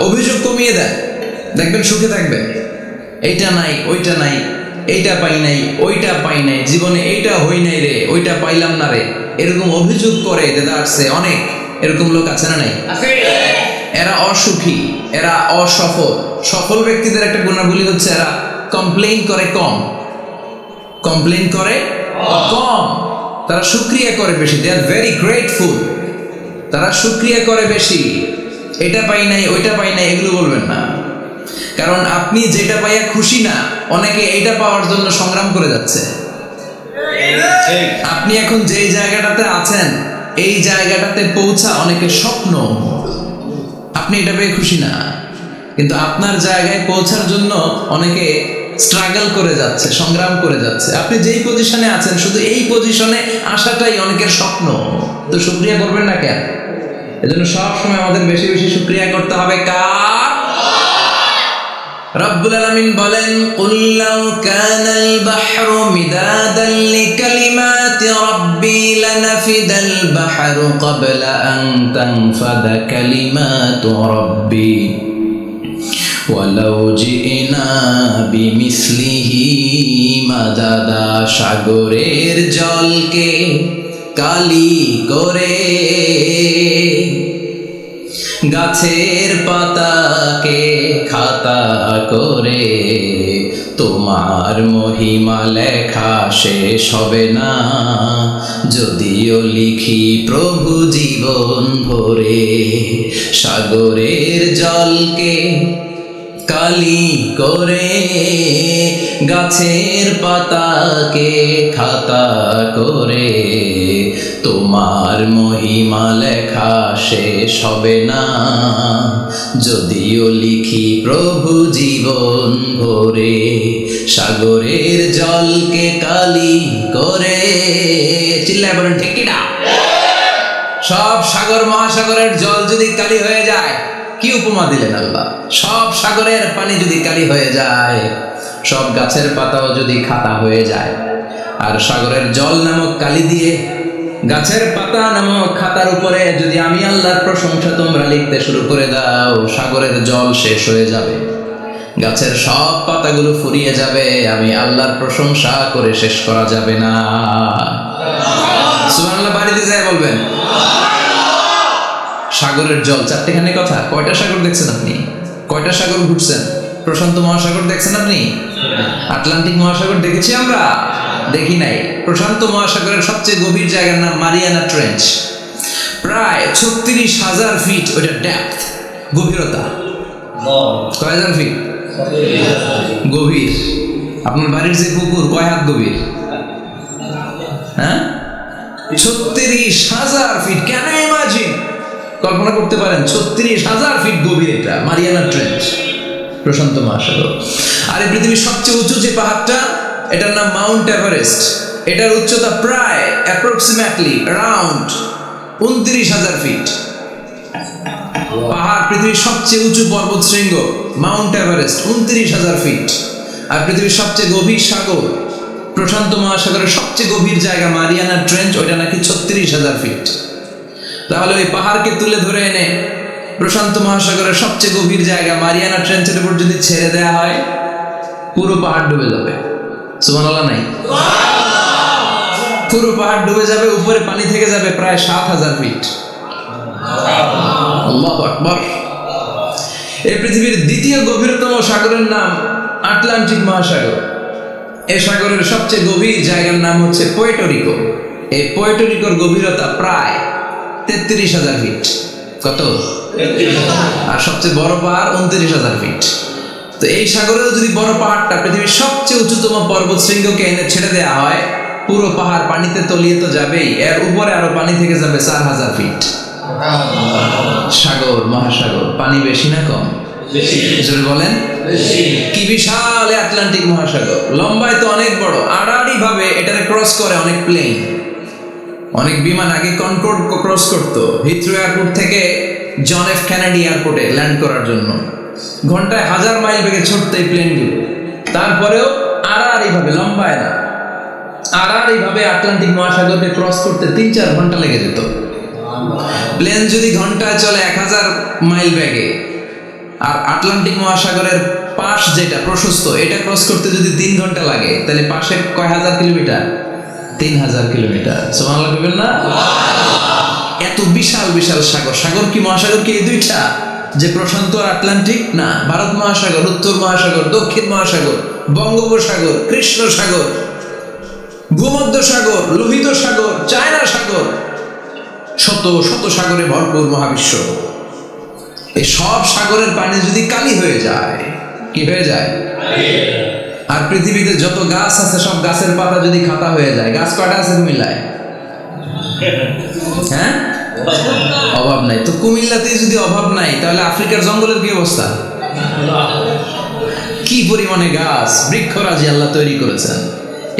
অভিযোগ কমিয়ে দেন, দেখবেন সুখে থাকবেন। এইটা নাই, ওইটা নাই, এইটা পাই নাই, ওইটা পাই নাই, জীবনে এইটা হই নাই রে, ওইটা পাইলাম না রে, এরকম অভিযোগ করে দেদারসে অনেক এরকম লোক আছে না নাই? এরা অসুখী, এরা অসফল। সফল ব্যক্তিদের একটা গুণাবলী হচ্ছে এরা কমপ্লেইন করে কম, কমপ্লেইন করে কম, তারা শুকরিয়া করে বেশি। দে আর ভেরি গ্রেটফুল, তারা শুকরিয়া করে বেশি। এটা পাই নাই, ওইটা পাই নাই এগুলো বলবেন না, কারণ আপনি যেটা পাইয়া খুশি না, অনেকে এইটা পাওয়ার জন্য সংগ্রাম করে যাচ্ছে। আপনি এখন যেই জায়গাটাতে আছেন, এই জায়গাটাতে পৌঁছা অনেকের স্বপ্ন। আপনি এটা পেয়ে খুশি না, কিন্তু আপনার জায়গায় পৌঁছার জন্য অনেকে স্ট্রাগল করে যাচ্ছে, সংগ্রাম করে যাচ্ছে। আপনি যেই পজিশনে আছেন, শুধু এই পজিশনে আসাটাই অনেকের স্বপ্ন। তো শুকরিয়া করবেন না কেন? এজন্য সবসময় আমাদের বেশি বেশি শুকরিয়া করতে হবে কার? রব্বুল আলামিন বলেন, কুল লাউ কানাল বাহরু মিদাদান লিকালিমাতি রাব্বি লানাফিদাল বাহরু ক্বাবলা আন তানফাদা কালিমাতু রাব্বি ওয়ালাউ জিনা বিমিসলিহি মাদাদা। সাগরের জলকে কালি করে, গাছের পাতাকে খাতা করে, তোমার মহিমা লেখা শেষ হবে না, যদিও লিখি প্রভু জীবন ভরে। সাগরের জলকে কালি করে, গাছের পাতাকে খাতা করে, তোমার মহিমা লেখা শেষ হবে না, যদিও লিখি প্রভু জীবন ভরে। সাগরের জলকে কালি করে, চিল্লায় বলেন ঠিক কিনা? সব সাগর মহাসাগরের জল যদি কালি হয়ে যায়, কি উপমা দিলেন আল্লাহ? সব সাগরের পানি যদি কালি হয়ে যায়, সব গাছের পাতাও যদি খাতা হয়ে যায়, আর সাগরের জল নামক কালি দিয়ে গাছের পাতা নামক খাতার উপরে যদি আমি আল্লাহর প্রশংসা তোমরা লিখতে শুরু করে দাও, সাগরের জল শেষ হয়ে যাবে, গাছের সব পাতাগুলো ফুরিয়ে যাবে, আমি আল্লাহর প্রশংসা করে শেষ করা যাবে না। সুবহানাল্লাহ বাড়িতে যায় বলবেন। সাগরের জল, চারটেখানি কথা। কয়টা সাগর দেখছেন আপনি? কয়টা সাগর ঘুরছেন? প্রশান্ত মহাসাগর দেখছেন আপনি? আটলান্টিক মহাসাগর দেখেছি আমরা? দেখি নাই। প্রশান্ত মহাসাগরের সবচেয়ে গভীর জায়গার নাম মারিয়ানা ট্রেঞ্চ, প্রায় 36,000 ফিট ওইটা ডেপথ, গভীরতা। কয় হাজার ফিট গভীর? আপনার বাড়ির যে পুকুর কয় হাত গভীর? হ্যাঁ, 36,000 ফিট। কেন ইমাজিন, কল্পনা করতে পারেন 36,000 ফিট গভীর এটা মারিয়ানা ট্রেঞ্চ, প্রশান্ত মহাসাগর। আর এই পৃথিবীর সবচেয়ে উঁচু যে পাহাড়টা, এটার নাম মাউন্ট এভারেস্ট। এটার উচ্চতা প্রায় অ্যাপ্রক্সিমেটলি অ্যারাউন্ড 29,000 ফিট। পাহাড়, পৃথিবীর সবচেয়ে উঁচু পর্বত শৃঙ্গ মাউন্ট এভারেস্ট 29,000 ফিট। আর পৃথিবীর সবচেয়ে গভীর সাগর, প্রশান্ত মহাসাগরের সবচেয়ে গভীর জায়গা মারিয়ানা ট্রেঞ্চ, ওইটা নাকি 36,000 ফিট। তাহলে ওই পাহাড়কে তুলে ধরে এনে প্রশান্ত মহাসাগরের সবচেয়ে গভীর জায়গা মারিয়ানা ট্রেঞ্চের উপর যদি ছেড়ে দেওয়া হয়, পুরো পাহাড় ডুবে যাবে। সুবহানাল্লাহ নাই? পুরো পাহাড় ডুবে যাবে, উপরে পানি থেকে যাবে প্রায় 7,000 ফিট। আল্লাহু আকবার। এই পৃথিবীর দ্বিতীয় গভীরতম সাগরের নাম আটলান্টিক মহাসাগর। এই সাগরের সবচেয়ে গভীর জায়গার নাম হচ্ছে পুয়ের্টো। এই পুয়ের্টোর গভীরতা প্রায় 33,000 ফিট। কত? আর সবচেয়ে বড় পাহাড় 29,000 ফিট। তো এই সাগরেও যদি বড় পাহাড়টা, পৃথিবীর সবচেয়ে উঁচুতম পর্বত শৃঙ্গকে এনে ছেড়ে দেওয়া হয়, পুরো পাহাড় পানিতে তলিয়ে তো যাবেই, এর উপরে আরো পানি থেকে যাবে 4,000 ফিট। সাগর, মহাসাগর, পানি বেশি না কম? জোরে বলেন। কি বিশাল আটলান্টিক মহাসাগর! লম্বায় তো অনেক বড়, আড়াআড়ি ভাবে এটাকে ক্রস করে অনেক প্লেন, অনেক বিমান। আগে কনকর্ড ক্রস করতো হিথ্রো এয়ারপোর্ট থেকে জন এফ কেনেডি এয়ারপোর্টে ল্যান্ড করার জন্য। ঘন্টায় 1000 মাইল বেগে ছুটতো এই প্লেনগুলো। তারপরেও আড়াআড়ি ভাবে, লম্বায় না, আড়াআড়ি ভাবে আটলান্টিক মহাসাগরকে ক্রস করতে 3-4 ঘন্টা লেগে যেত। প্লেন যদি ঘন্টায় চলে 1000 মাইল বেগে, আর আটলান্টিক মহাসাগরের পাশ যেটা প্রশস্ত, এটা ক্রস করতে যদি 3 ঘন্টা লাগে, তাহলে পাশে কয় হাজার কিলোমিটার? 3000 কিলোমিটার। সুবহানাল্লাহ বলবেন না? এত বিশাল বিশাল সাগর। সাগর কি, মহাসাগর কি এই দুইটা, যে প্রশান্ত আর আটলান্টিক? না, ভারত মহাসাগর, উত্তর মহাসাগর, দক্ষিণ মহাসাগর, বঙ্গোপসাগর, কৃষ্ণ সাগর, ভূমধ্য সাগর, লোহিত সাগর, চায়না সাগর, শত শত সাগরে ভরপুর মহাবিশ্ব। এই সব সাগরের পানি যদি কালি হয়ে যায়, কি হয়ে যায়? আর পৃথিবীতে যত গাছ আছে সব গাছের পাতা যদি খাতা হয়ে যায়, গাছ কয়টা আছে কুমিল্লায়? হ্যাঁ, অভাব নাই। তো কুমিল্লাতেই যদি অভাব নাই, তাহলে আফ্রিকার জঙ্গলের কি অবস্থা? কি পরিমাণে গাছ, বৃক্ষরাজি আল্লাহ তৈরি করেছেন।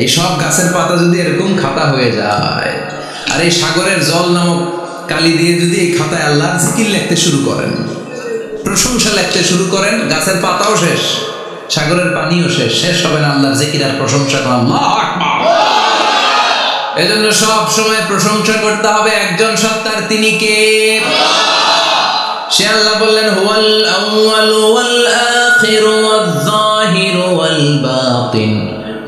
এই সব গাছের পাতা যদি এরকম খাতা হয়ে যায়, আর এই সাগরের জল নামক কালি দিয়ে যদি এই খাতায় আল্লাহর জিকির লিখতে শুরু করেন, প্রশংসা লিখতে শুরু করেন, গাছের পাতাও শেষ, সাগরের পানিও শেষ, শেষ হবে না আল্লাহর জিকির আর প্রশংসা করা। আল্লাহু আকবার। এজন্য সব সময় প্রশংসা করতে হবে একজন সত্তার, তিনি কে? সে আল্লাহ বললেন, হুয়াল আউয়ালু ওয়াল আখিরু ওয়াল যাহিরু ওয়াল বাতিন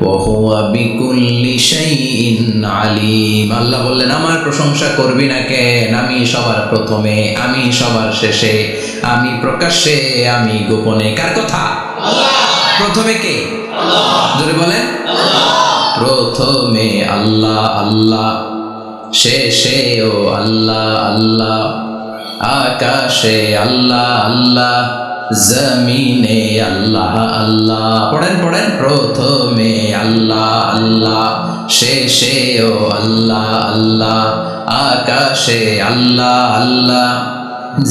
ওয়া হুয়া বিকুল্লি শাইইন আলিম। আল্লাহ বললেন, আমার প্রশংসা করবি না কেন? আমি সবার প্রথমে, আমি সবার শেষে, আমি প্রকাশ্যে, আমি গোপনে। কার কথা? আল্লাহ। প্রথমে কে? আল্লাহ। জোরে বলেন, আল্লাহ। প্রথমে আল্লাহ আল্লাহ, শেষেও আল্লাহ আল্লাহ, আকাশে আল্লাহ আল্লাহ, জমিনে আল্লাহ আল্লাহ। পড়েন পড়েন, প্রথমে আল্লাহ আল্লাহ, শেষেও আল্লাহ আল্লাহ, আকাশে আল্লাহ আল্লাহ,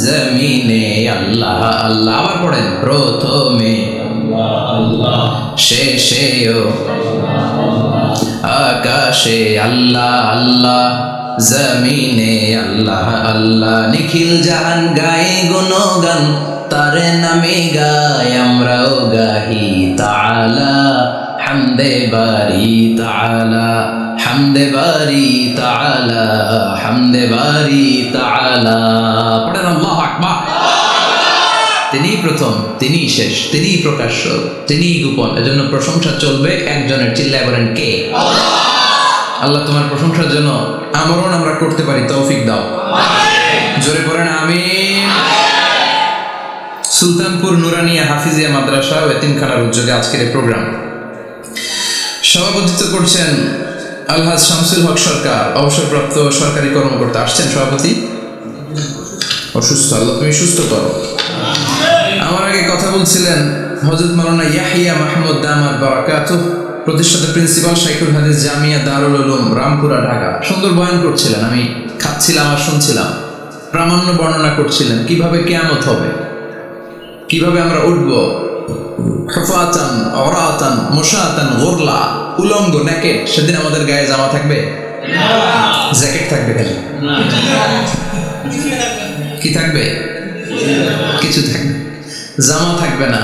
জমিনে আল্লাহ আল্লাহ। আবার পড়েন, প্রথমে আল্লাহ আল্লাহ, শেষেও আকাশে আল্লাহ আল্লাহ, জমিনে আল্লাহ আল্লাহ। নিখিল জাহান গায়ে গুণগান, তার নামে গায় আমরাও গাহি। তাআলা হামদে বারি তাআলা, হামদে বারি তাআলা, হামদে বারি তাআলা। পড়েন আল্লাহু আকবার। তিনিই প্রথম, তিনিই শেষ, তিনিই প্রকাশ্য, তিনিই গোপন। এজন্য প্রশংসা চলবে একজনের। চিল্লায় বলেন, কে? আল্লাহ তোমার প্রশংসার জন্য আমরণ আমরা করতে পারি, তৌফিক দাও। জোরে পড়েন আমিন। সুলতানপুর নুরানিয়া হাফিজিয়া মাদ্রাসা ও এতিমখানার উদ্যোগে আজকের এই প্রোগ্রাম সভাপতিত্ব করছেন আলহাজ শামসুল হক সরকার, অবসরপ্রাপ্ত সরকারি কর্মকর্তা। আসছেন সভাপতি? অসুস্থ, আল্লাহ তুমি সুস্থ করো। আমার আগে কথা বলছিলেন হযরত মাওলানা ইয়াহিয়া মাহমুদ দামাত বারাকাতুহু, প্রতিষ্ঠাতা প্রিন্সিপাল শাইখুল হাদিস জামিয়া দারুল উলুম রামপুরা, ঢাকা। সুন্দর বয়ান করছিলেন, আমি খাচ্ছিলাম আর শুনছিলাম। প্রামাণ্য বর্ণনা করছিলেন কিভাবে কিয়ামত হবে, কিভাবে আমরা উঠবো। হুফাতান অরাতান মুশাতান গুরলা, উলঙ্গ, নেকেড। সেদিন আমাদের গায়ে জামা থাকবে? জ্যাকেট থাকবে খালি। কি থাকবে? কিছু থাকবে। জামা থাকবে না,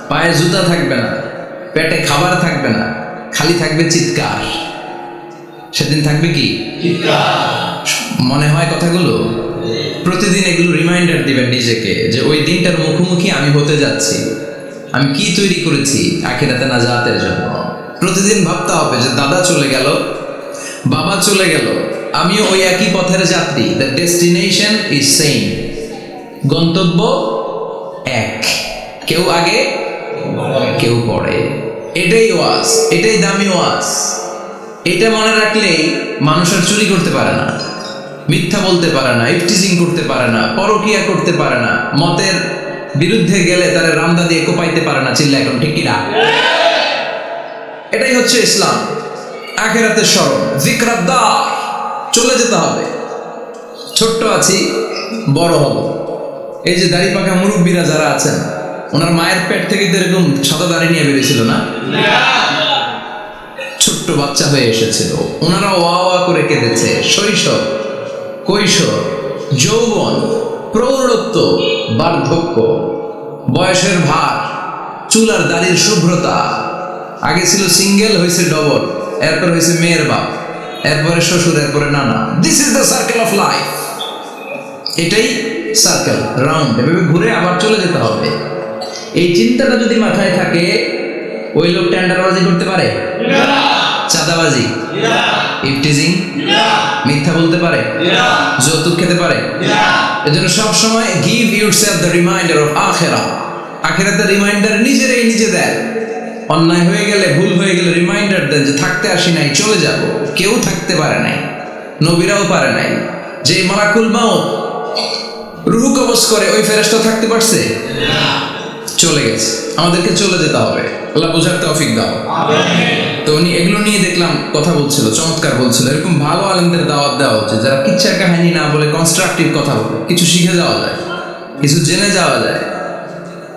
পায়ে জুতা থাকবে না, পেটে খাবার থাকবে না, খালি থাকবে চিৎকার। সেদিন থাকবে কি? মনে হয় কথাগুলো প্রতিদিন এগুলো রিমাইন্ডার দিবেন নিজেকে, যে ওই দিনটার মুখোমুখি আমি হতে যাচ্ছি। আমি কি তৈরি করেছি আখিরাতে নাজাতের জন্য। প্রতিদিন ভাবতে হবে যে দাদা চলে গেল, বাবা চলে গেল, আমিও ওই একই পথের যাত্রী। দ্য ডেস্টিনেশন ইজ সেম, গন্তব্য এক, কেউ আগে কেউ পরে। এটাই ওয়াজ, এটাই দামি ওয়াজ। এটা মনে রাখলেই মানুষ আর চুরি করতে পারে না, মিথ্যা বলতে পারে না, ইফটিজিং করতে পারে না, পরকিয়া করতে পারে না, মতের বিরুদ্ধে গেলে তারা রামদা দিয়ে কোপাইতে পারে না। চিল্লা এখন ঠিক কিনা? এটাই হচ্ছে ইসলাম। আখিরাতের স্মরণ, যিকরাদ্দার, চলে যেতে হবে। ছোট্ট আছি, বড় হব। এই যে দাড়ি পাকা মুরব্বীরা যারা আছেন, ওনার মায়ের পেট থেকে তো এরকম সাদা দাড়ি নিয়ে বেরিয়েছিল না? ছোট্ট বাচ্চা হয়ে এসেছিল, ওনারা ওয়া ওয়া করে কেঁদেছে। শৈশব, কৈশোর, যৌবন, প্রৌঢ়ত্ব, বার্ধক্য, বয়সের ভার, চুল আর দাড়ির শুভ্রতা। আগে ছিল সিঙ্গেল, হয়েছে ডবল, এরপর হয়েছে মেয়ের বাপ, এরপরে শ্বশুর, এরপরে নানা। This is the circle of life. এটাই সার্কেল, রাউন্ড, এভাবে ঘুরে আবার চলে যেতে হবে। এই চিন্তাটা যদি মাথায় থাকে, ওই লোক টেন্ডারবাজি করতে পারে, চাঁদাবাজি, ইফটিজিং, মিথ্যা বলতে পারে, যৌতুক খেতে পারে। এজন্য সব সময় give yourself the reminder of আখিরাহ। আখিরাতের রিমাইন্ডার নিজে দেন। অন্যায় হয়ে গেলে, ভুল হয়ে গেলে রিমাইন্ডার দেন যে থাকতে আসি নাই, চলে যাব। কেউ থাকতে পারে নাই, নবীরাও পারে নাই। যে মালাকুল মাউত রূহ কবজ করে, ওই ফেরেশতা থাকতে পারছে? চলে গেছে। আমাদেরকে চলে যেতে হবে। আল্লাহ বোঝার তৌফিক দাও। তো উনি এগুলো নিয়ে দেখলাম কথা বলছিল, চমৎকার বলছিল। এরকম ভালো আলেমদের দাওয়াত দেওয়া হচ্ছে, যারা কিচ্ছা কাহিনী না বলে কনস্ট্রাকটিভ কথা বলে, কিছু শিখে যাওয়া যায়, কিছু জেনে যাওয়া যায়,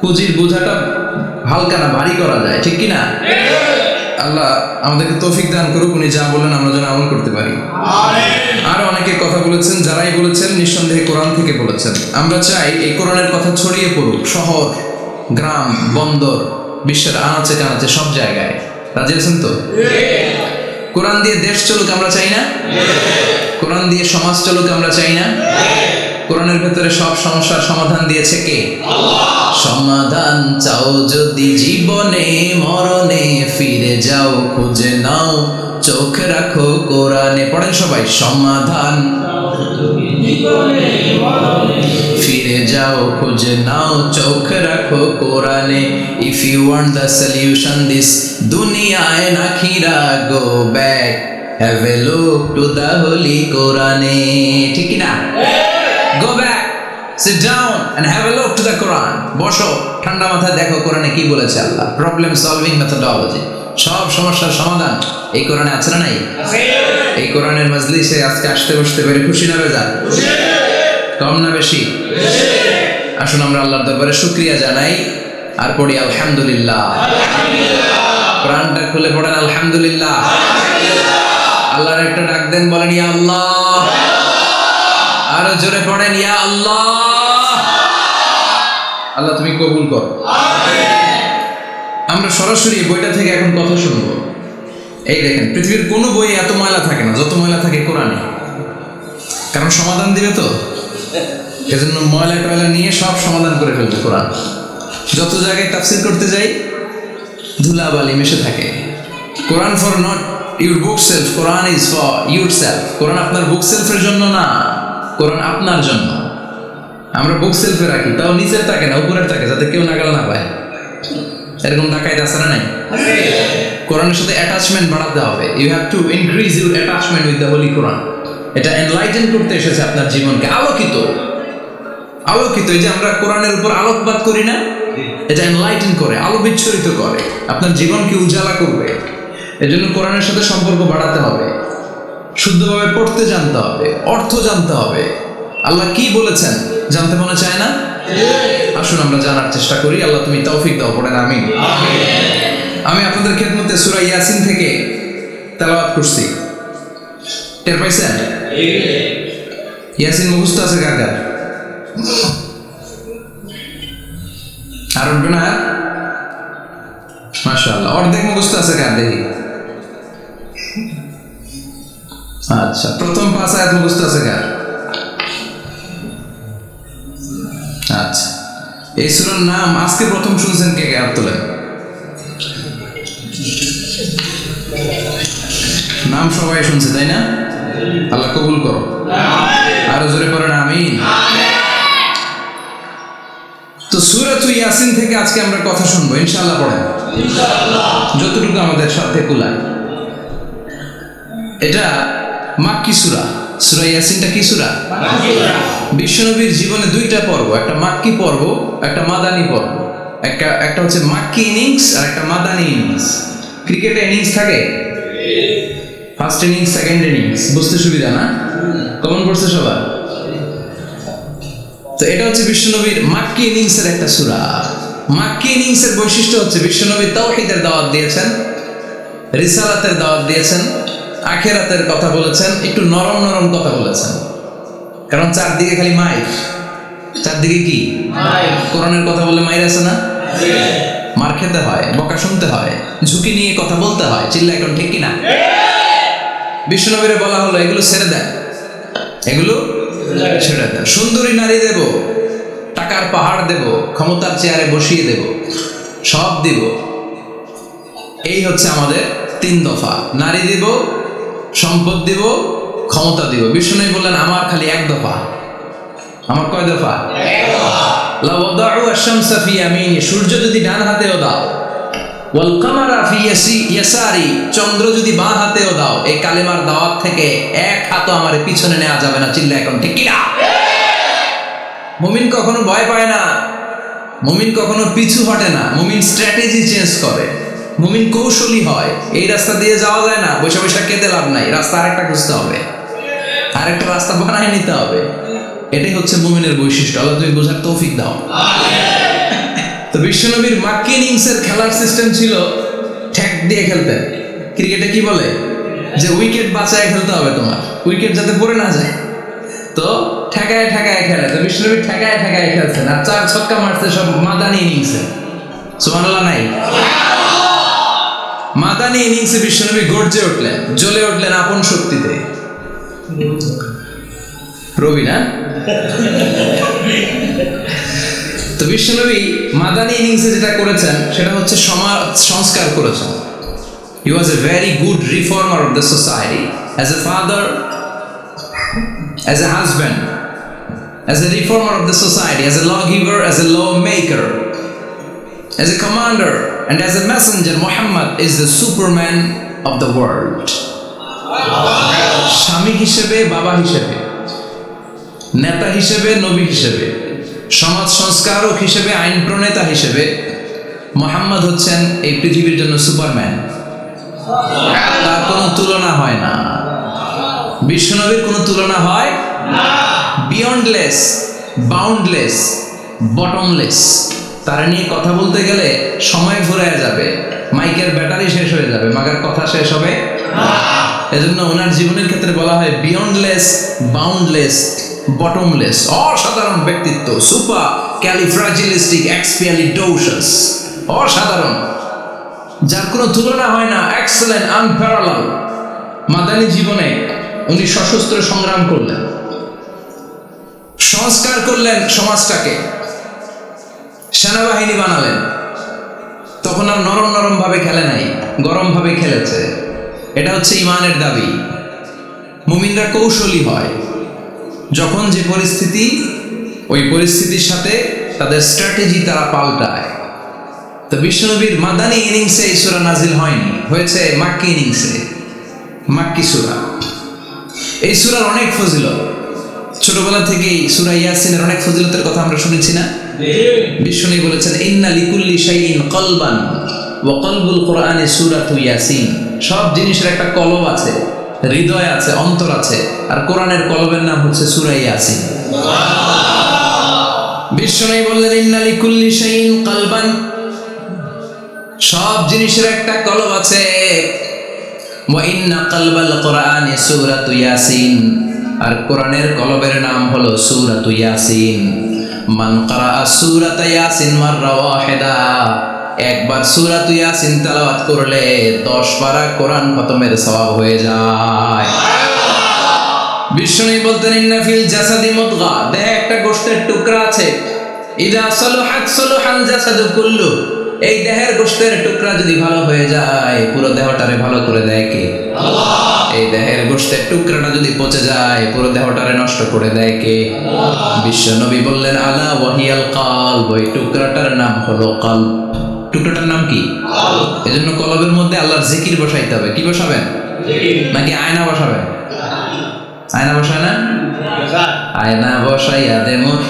পুঁজির বোঝাটা হালকা না ভারী করা যায়, ঠিক কিনা? আল্লাহ আমাদেরকে তৌফিক দান করুক। উনি যা বলেন আমরা যেন আমল করতে পারি। আরো অনেকে কথা বলেছেন, যারাই বলেছেন নিঃসন্দেহে কোরআন থেকে বলেছেন। আমরা চাই এই কোরআনের কথা ছড়িয়ে পড়ুক শহর, গ্রাম, বন্দর, বিশ্বের আনাচে কানাচে, সব জায়গায়। রাজি আছেন তো? কোরআন দিয়ে দেশ চলুক আমরা চাই না? কোরআন দিয়ে সমাজ চলুক আমরা চাই না? কোরআনের ভেতরে সব সমস্যার সমাধান দিয়েছে কে? সমাধান চাও যদি জীবনে মরণে, ফিরে যাও খুঁজে নাও, চোখ রাখো কোরআনে। পড়েন সবাই, সমাধান ফিরে যাও খুঁজে নাও, চোখ রাখো কোরআনে। If you want the solution this দুনিয়ায় নাখিরা, go back, have a look to the holy কোরআনে। ঠিক না? Go back, sit down and have a look to the Quran. বসো, ঠান্ডা মাথায় দেখো কোরআনে কি বলেছে আল্লাহ। প্রবলেম সলভিং মেথোডোলজি, সব সমস্যার সমাধান এই কোরআনে আছে না নাই? এই কোরআনের মজলিসে আজকে আসতে বসতে পেরে খুশি না বেজার? কম না বেশি? আসুন আমরা আল্লাহর দরবারে শুকরিয়া জানাই আর পড়ি আলহামদুলিল্লাহ। কোরআনটা খুলে পড়েন আলহামদুলিল্লাহ। আল্লাহর একটা ডাক দেন, বলেন ইয়া আল্লাহ। আরো জোরে পড়েন ইয়া আল্লাহ। আল্লাহ তুমি কবুল করো। আমরা সরাসরি বইটা থেকে এখন কথা শুনবো। এই দেখেন, পৃথিবীর কোনো বই এত ময়লা থাকে না যত ময়লা থাকে কোরআনে। কারণ সমাধান দিবে তো, এজন্য ময়লা টয়লা নিয়ে সব সমাধান করে ফেলবে কোরআন। যত জায়গায় তাফসীর করতে যাই, ধুলাবালি মিশে থাকে। Quran for not your bookshelf, Quran is for your সেলফ। কোরআন আপনার বুক সেলফের জন্য না, কোরআন আপনার জন্য। আমরা বুক সেলফে রাখি, তাও নিচের থাকে না, উপরের থাকে, যাতে কেউ নাগাল না পায়। এরকম ডাকাইত আছে না নাই? কোরআনের সাথে অ্যাটাচমেন্ট বাড়াতে হবে। You have to increase your attachment with the holy Quran. এটা এনলাইটেন করতে এসেছে আপনার জীবনকে, আলোকিত। এই যে আমরা কোরআনের উপর আলোকপাত করি না, এটা এনলাইটেন করে, আলো বিচ্ছুরিত করে, আপনার জীবনকে উজালা করবে। এজন্য কোরআনের সাথে সম্পর্ক বাড়াতে হবে, শুদ্ধভাবে পড়তে জানতে হবে, অর্থ জানতে হবে। আল্লাহ কি বলেছেন জানতে মনে চায় না? আসুন আমরা জানার চেষ্টা করি। আল্লাহ তুমি তৌফিক দাও, পড়েন আমিন। আমি আপনাদের খেদমতে সূরা ইয়াসিন থেকে তেলাওয়াত করছি। টের পাইছেন? ইয়াসিন মুখস্থ আছে কার কার? আর উঠবে না? মাশাআল্লাহ। অর্ধেক মুখস্থ আছে কার দেখি? আচ্ছা, প্রথম 5 আয়াত মুখস্থ আছে কার? আচ্ছা, এই সূরার নাম আজকে প্রথম শুনছেন কে? হাত তোলেন। নাম সবাই শুনছে, তাই না? আল্লাহ কবুল করো। আরো জোরে পড়েন আমিন। তো সূরাতুল ইয়াসিন থেকে আজকে আমরা কথা শুনবো ইনশাআল্লাহ। পড়েন যতটুকু আমাদের সাথে কুলায়। এটা মাক্কি সূরা। সূরা ইয়াসিনটা কি সূরা? বিশ্বনবীর জীবনে 2টা পর্ব, একটা মাক্কি পর্ব, একটা মাদানী পর্ব। একটা হচ্ছে মাক্কি ইনিংস আর একটা মাদানী ইনিংস। ক্রিকেটে ইনিংস থাকে, ফার্স্ট ইনিংস, সেকেন্ড ইনিংস, বুঝতে সুবিধা না? কমন পড়ছে সবার? তো এটা হচ্ছে বিশ্বনবীর মাক্কি ইনিংসের একটা সূরা। মাক্কি ইনিংসের বৈশিষ্ট্য হচ্ছে বিশ্বনবী তাওহীদের দাওয়াত দিয়েছেন, রিসালাতের দাওয়াত দিয়েছেন, আখিরাতের কথা বলেছেন, একটু নরম নরম কথা বলেছেন। কারণ চারদিকে খালি মাইর, চারদিকে কি কোরআনের কথা বলে মাইর আছে না? মার খেতে হয়, বকা শুনতে হয়, ঝুঁকি নিয়ে কথা বলতে হয়। চিল্লা এখন ঠিক কিনা? বিশ্বনবীরে বলা হলো এগুলো ছেড়ে দেন, এগুলো ছেড়ে দেন। সুন্দরী নারী দেব, টাকার পাহাড় দেব, ক্ষমতার চেয়ারে বসিয়ে দেব, সব দিব। এই হচ্ছে আমাদের 3 দফা। নারী দিব, সম্পদ দিব, ক্ষমতা দিব। বিষ্ণু বললেন আমার খালি 1 দফা। আমার কয় দফা? 1 দফা। লাউ ওয়াদাউ আশ-শামসা ফি ইয়ামিনি, সূর্য যদি ডান হাতেও দাও, ওয়াল কামারা ফি ইয়াসারি, চন্দ্র যদি বাঁ হাতেও দাও, এই কালেমার দাওয়াত থেকে 1 হাতও আমার পিছনে নেওয়া যাবে না। চিল্লা এখন ঠিক কি না? মুমিন কখনো ভয় পায় না, মুমিন কখনো পিছু হটে না, মুমিন স্ট্র্যাটেজি চেঞ্জ করে, মুমিন কৌশলী হয়। এই রাস্তা দিয়ে যাওয়া যায় না, বসে বসে কেঁদে লাভ নাই, রাস্তা আরেকটা খুঁজতে হবে, আরেকটা রাস্তা বানায় নিতে হবে। এটাই হচ্ছে মুমিনের বৈশিষ্ট্য। আল্লাহ তুমি বোঝার তৌফিক দাও। তো বিশ্বনবীর মাক্কি ইনিংসের খেলার সিস্টেম ছিল ঠ্যাক দিয়ে খেলতেন। ক্রিকেটে কি বলে যে উইকেট বাঁচায় খেলতে হবে, তোমার উইকেট যাতে পড়ে না যায়। তো ঠেকায় ঠেকায় খেলে। তো বিশ্বনবী ঠেকায় ঠেকায় খেলছেন, আর 4 ছক্কা মারছে সব মাদানি ইনিংসে। সুবহানাল্লাহ নাই? মাদানি ইনিংসে বিশ্বনবী গর্জে উঠলেন, জ্বলে উঠলেন আপন শক্তিতে। রবি না? তো বিশ্বনবী মাদানি ইনিংসে যেটা করেছেন সেটা হচ্ছে সমাজ সংস্কার করেছেন। He was a very good reformer of the society. As a father, as a husband, as a reformer of the society, as a lawgiver, as a lawmaker, as a commander, and as a messenger, Muhammad is the Superman of the world. স্বামী হিসেবে, বাবা হিসেবে, নেতা হিসেবে, নবী হিসেবে, সমাজ সংস্কারক হিসেবে, আইন প্রণেতা হিসেবে মুহাম্মদ হচ্ছেন এই পৃথিবীর জন্য সুপারম্যান। তার কোনো তুলনা হয় না, বিশ্বনবীর কোনো তুলনা হয় না। Beyondless, boundless, bottomless. তার নিয়ে কথা বলতে গেলে সময় ফুরিয়ে যাবে, মাইকের ব্যাটারি শেষ হয়ে যাবে, মাগার কথা শেষ হবে না। এজন্য ওনার জীবনের ক্ষেত্রে বলা হয় বিয়ন্ডলেস, বাউন্ডলেস, বটমলেস। অসাধারণ ব্যক্তিত্ব, সুপার ক্যালিফ্রাজিলিস্টিক এক্সপিয়ালিডোসাস, অসাধারণ, যার কোনো তুলনা হয় না, এক্সেলেন্ট, আনপ্যারালাল। মাদানী জীবনে উনি সশস্ত্র সংগ্রাম করলেন, সংস্কার করলেন সমাজটাকে, সেনাবাহিনী বানালেন। তখন আর নরম নরম ভাবে খেলে নাই, গরম ভাবে খেলেছে। এটা হচ্ছে ইমানের দাবি। মুমিনরা কৌশলী হয়, যখন যে পরিস্থিতি, ওই পরিস্থিতির সাথে তাদের স্ট্র্যাটেজি তারা পাল্টায়। তো বিশ্বনবীর মাদানী ইনিংসে এই সূরা নাজিল হয়নি, হয়েছে মাক্কি ইনিংসে, মাক্কি সূরা। এই সূরার অনেক ফজিলত, ছোটবেলা থেকেই সূরা ইয়াসিনের অনেক ফজিলতের কথা আমরা শুনেছি না? বিশ্বনবী বলেছেন ইন্না লিকুল্লি শাইইন কলবান ওয়া কলবুল কোরআনি সূরাতু ইয়াসিন। সব জিনিসের একটা কলব আছে, হৃদয় আছে, অন্তর আছে, আর কোরআনের কলবের নাম হচ্ছে সূরা ইয়াসিন। বিশ্বনবী বললেন ইন্না লিকুল্লি শাইইন কলবান, সব জিনিসের একটা কলব আছে। ওয়া ইন্না কলবাল কোরআনি সূরাতু ইয়াসিন, আর কোরআনের কলবের নাম হলো সূরাতু ইয়াসিন। মান ক্বারাআ সূরাতা ইয়াসিন মাররা ওয়াহিদা, একবার সূরাতু ইয়াসিন তেলাওয়াত করলে 10 পারা কোরআন খতমের সওয়াব হয়ে যায়। বিশ্বনবী বলতেন ইন্না ফিল জাসাদি মুদগা, দেহে একটা গোশতের টুকরা আছে, ইযা সালুহাত সালুহাল জাসাদু কুল্লু, এই দেহের গোশতের টুকরা যদি ভালো হয়ে যায় পুরো দেহটারে ভালো করে দেয় কে? আল্লাহ। এই দেহের গোশতের টুকরাটা যদি পচে যায় পুরো দেহটারে নষ্ট করে দেয় কে? আল্লাহ। বিশ্বনবী বললেন আলা ওয়াহিয়াল কলব, ওই টুকরাটার নাম হলো কলব। টুকরাটার নাম কি? কলব। এজন্য কলবের মধ্যে আল্লাহর জিকির বসাইতে হবে। কি বসাবেন? জিকির। নাকি আয়না বসাবেন? আয়না বসায় না? আয়না বসাইয়া দে মোর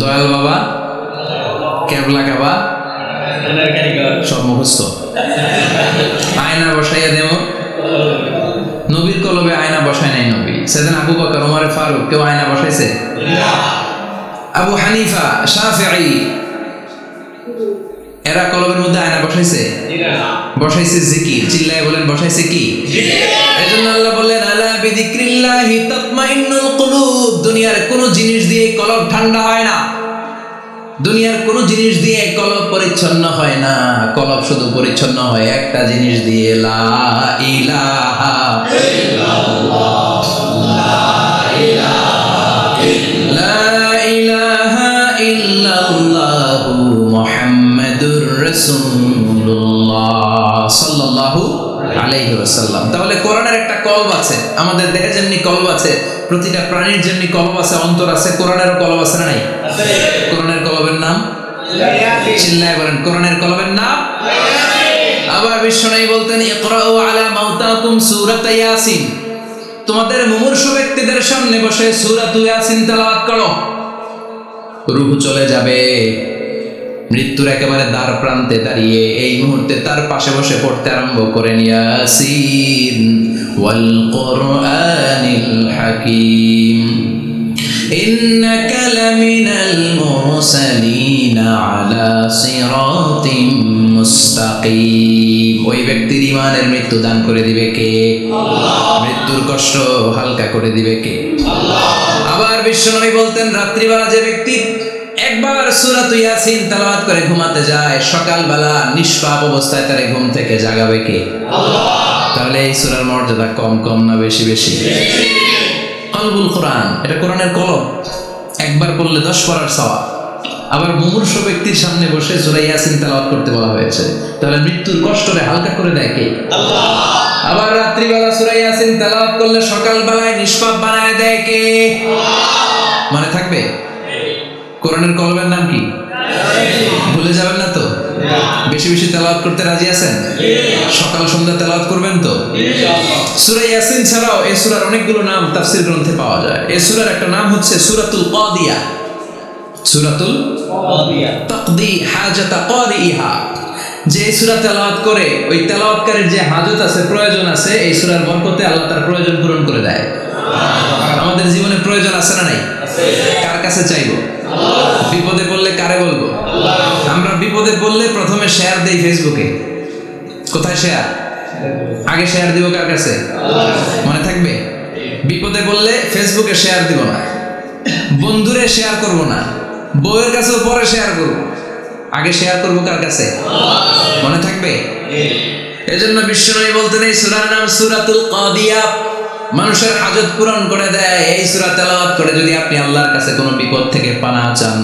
দয়াল বাবা, কেবলা কাবা, সব মুখস্থ। আয়না বসাইয়া দেব, নবীর কলবে আয়না বসায় নাই নবী। সেদিন আবু বকর, ওমর ফারুক, কেউ আয়না বসাইছে? আবু হানিফা, শাফিঈ, এরা কলবের মধ্যে আয়না বসাইছে? বসাইছে জিকির। চিল্লায় বলেন বসাইছে কি? এজন্য আল্লাহ বললেন আলা বিযিকরিল্লাহি তাতমাইন্নুল কুলুব। দুনিয়ার কোন জিনিস দিয়ে কলব ঠান্ডা হয় না, দুনিয়ার কোন জিনিস দিয়ে কলব পরিচ্ছন্ন হয় না। কলব শুধু পরিচ্ছন্ন হয় একটা জিনিস দিয়ে, লা ইলাহা ইল্লাল্লাহ, লা ইলাহা ইলাহা ইল্লাল্লাহু মুহাম্মাদুর রাসূলুল্লাহ সাল্লাল্লাহু আলাইহি ওয়াসাল্লাম। তাহলে কোরআনের একটা কলব আছে, আমাদের দেহে যেমনি কলব আছে, প্রতিটা প্রাণীর যেমনি কলব আছে, অন্তর আছে, কোরআনেরও কলব আছে না নাই? কোরআনের কলবের নাম চিল্লায় বলেন, কোরআনের কলবের নাম। আবার বিশ্বনবী বলতেন ইকরাউ আলা মাউতাকুম সূরাত ইয়াসিন, তোমাদের মুমূর্ষু ব্যক্তিদের সামনে বসে সূরাত ইয়াসিন তেলাওয়াত করো। রূহ চলে যাবে, মৃত্যুর একেবারে দ্বার প্রান্তে দাঁড়িয়ে এই মুহূর্তে তার পাশে বসে পড়তে আরম্ভ করেন ইয়াসিন ওয়াল কুরআনিল হাকীম ইন্নাকা লামিনাল মুরসালিনা আলা সিরাতিম মুস্তাকিম। ওই ব্যক্তির ঈমানের মৃত্যু দান করে দিবে কে? আল্লাহ। মৃত্যুর কষ্ট হালকা করে দিবে কে? আল্লাহ। আবার বিশ্বনবী বলতেন রাত্রিবেলা যে ব্যক্তি একবার সূরাত ইয়াসিন তেলাওয়াত করে ঘুমাতে যায়, সকালবেলা নিষ্পাপ অবস্থায় তারে ঘুম থেকে জাগাবে কে? আল্লাহ। তাহলে এই সূরার মর্যাদা কম কম না বেশি বেশি? কলবুল কোরআন, এটা কোরআনের কলব, একবার পড়লে 10 পড়ার সওয়াব। আবার মুমূর্ষু ব্যক্তির সামনে বসে সূরা ইয়াসিন তেলাওয়াত করতে বলা হয়েছে, তাহলে মৃত্যুর কষ্টরে হালকা করে দেয় কে? আল্লাহ। আবার রাত্রিবেলা সূরা ইয়াসিন তেলাওয়াত করলে সকালবেলায় নিষ্পাপ বানায় দেয় কে? আল্লাহ। মনে থাকবে? কোরআনের কলবের নাম কি? ভুলে যাবেন না তো? বেশি বেশি তেলাওয়াত করতে রাজি আছেন? সকাল সন্ধ্যা তেলাওয়াত করবেন তো? সূরা ইয়াসিন ছাড়াও এই সূরার অনেকগুলো নাম তাফসীর গ্রন্থে পাওয়া যায়। এই সূরার একটা নাম হচ্ছে সূরাতুল কাদিয়া। সূরাতুল কাদিয়া তাকদি হাজাতা কারিহা। যে সূরা তেলাওয়াত করে ওই তেলাওয়াতকারীর যে হাজত আছে, প্রয়োজন আছে, এই সূরার বরকতে আল্লাহ তার প্রয়োজন পূরণ করে দেয়। আমাদের জীবনে প্রয়োজন আছে না নাই? কার কাছে চাইবো? বিপদে পড়লে কারে বলবো? আমরা বিপদে পড়লে প্রথমে শেয়ার দেই ফেসবুকে। কোথায় শেয়ার? আগে শেয়ার দিব কার কাছে? মনে থাকবে? বিপদে পড়লে ফেসবুকে শেয়ার দিব না, বন্ধুরে শেয়ার করব না, বউয়ের কাছেও পরে শেয়ার করব, আগে শেয়ার করব কার কাছে? মনে থাকবে? এজন্য বিশ্বনবী বলতেন এই সূরার নাম সূরাতুল কাদিয়া, মানুষের হাজত পূরণ করে দেয়। এই সূরা তেলাওয়াত করে যদি আপনি আল্লাহর কাছে কোনো বিপদ থেকে পানা চান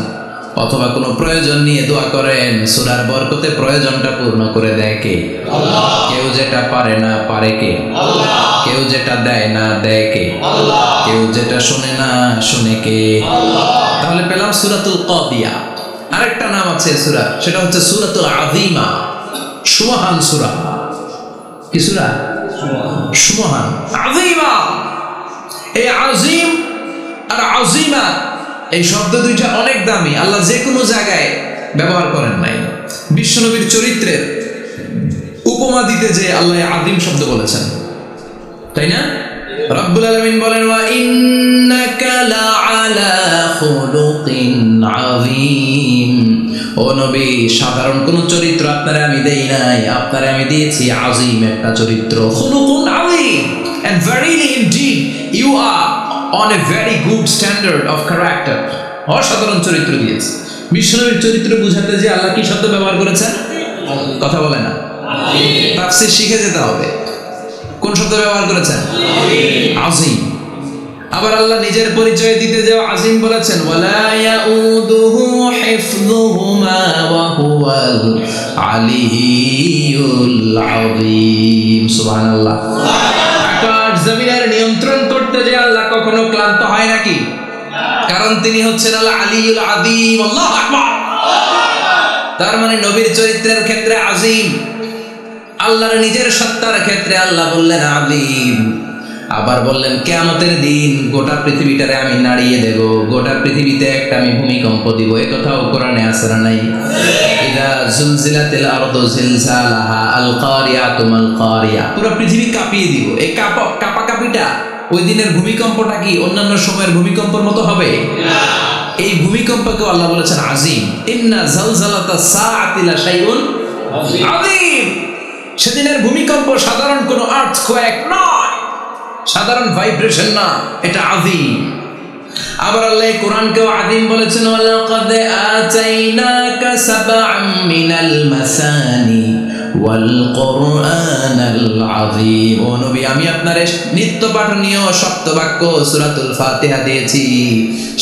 অথবা কোনো প্রয়োজন নিয়ে দোয়া করেন, সূরার বরকতে প্রয়োজনটা পূর্ণ করে দেয় কে? আল্লাহ। কেউ যেটা পারে না পারে কে? আল্লাহ। কেউ যেটা দেয় না দেয় কে? আল্লাহ। কেউ যেটা শুনে না শুনে কে? আল্লাহ। তাহলে পেলাম সূরাতুল কাদিয়া। আরেকটা নাম আছে সূরা, সেটা হচ্ছে সূরাতুল আযীমা, সুমহান সূরা। কি সূরা? সুমহান, আযীমা। এই আযীম আর আযীমা এই শব্দ দুইটা অনেক দামি, আল্লাহ যে কোনো জায়গায় ব্যবহার করেন নাই। বিশ্বনবীর চরিত্রের উপমা দিতে যে আল্লাহ আযীম শব্দ বলেছেন, তাই না? রব্বুল আলামিন বলেন ওয়া ইন্নাকা লাআলা খুলুকিন আযীম। ও নবী, সাধারণ কোন চরিত্র আপনারে আমি দেই নাই, আপনারে আমি দিয়েছি আযীম একটা চরিত্র। খুলুকুন আযীম, and verily indeed you are on a very good standard of character. অসাধারণ চরিত্র দিয়েছে। বিশ্বনবীর চরিত্র বুঝাতে যে আল্লাহ কি শব্দ ব্যবহার করেছেন? কথা বলে না, তাফসীর শিখে যেতে হবে। কোন শব্দ ব্যবহার করেছেন? আযীম। আবার আল্লাহ নিজের পরিচয় দিতে যে আযীম বলেছেন, ওয়ালা ইয়াউদুহু হিফযুহুমা ওয়া হুয়াল আলিয়্যুল আযীম। সুবহানাল্লাহ। আকাশ জমিনের নিয়ন্ত্রণ করতে যে আল্লাহ কখনো ক্লান্ত হয় নাকি? কারণ তিনি হচ্ছেন আল আলিয়্যুল আযীম। আল্লাহু আকবার। তার মানে নবীর চরিত্রের ক্ষেত্রে আযীম, আল্লাহর নিজের সত্তার ক্ষেত্রে আল্লাহ বললেন আযীম। আবার বললেন কিয়ামতের দিন গোটা পৃথিবীটারে আমি নাড়িয়ে দেব, গোটা পৃথিবীতে একটা আমি ভূমিকম্প দিব। এই কথাও কোরআনে আছে না নাই? ইযা যুলজিলাতিল আরদু জিলজালাহা আল কারিয়াতু মাল কারিয়া। পুরো পৃথিবী কাঁপিয়ে দিব। এই কাঁপাকাঁপিটা ওই দিনের ভূমিকম্পটা কি অন্যান্য সময়ের ভূমিকম্পের মতো হবে? না। এই ভূমিকম্পকে আল্লাহ বলেছেন আযীম। ইন্না যালজালাতাস সাআতি লা শাইউন আযীম। সেদিনের ভূমিকম্প সাধারণ কোনো আর্থকোয়েক নয়, সাধারণ ভাইব্রেশন না, এটা আযীম। আবার আল্লাহ কোরআনকেও আযীম বলেছেন, ওয়ালাকাদ আতাইনাকা সাবআম মিনাল মাসানি ওয়াল কুরআনাল আযীম। ও নবী, আমি আপনার নিত্য পাঠনীয় সপ্তবাক্য সূরাতুল ফাতিহা দিয়েছি,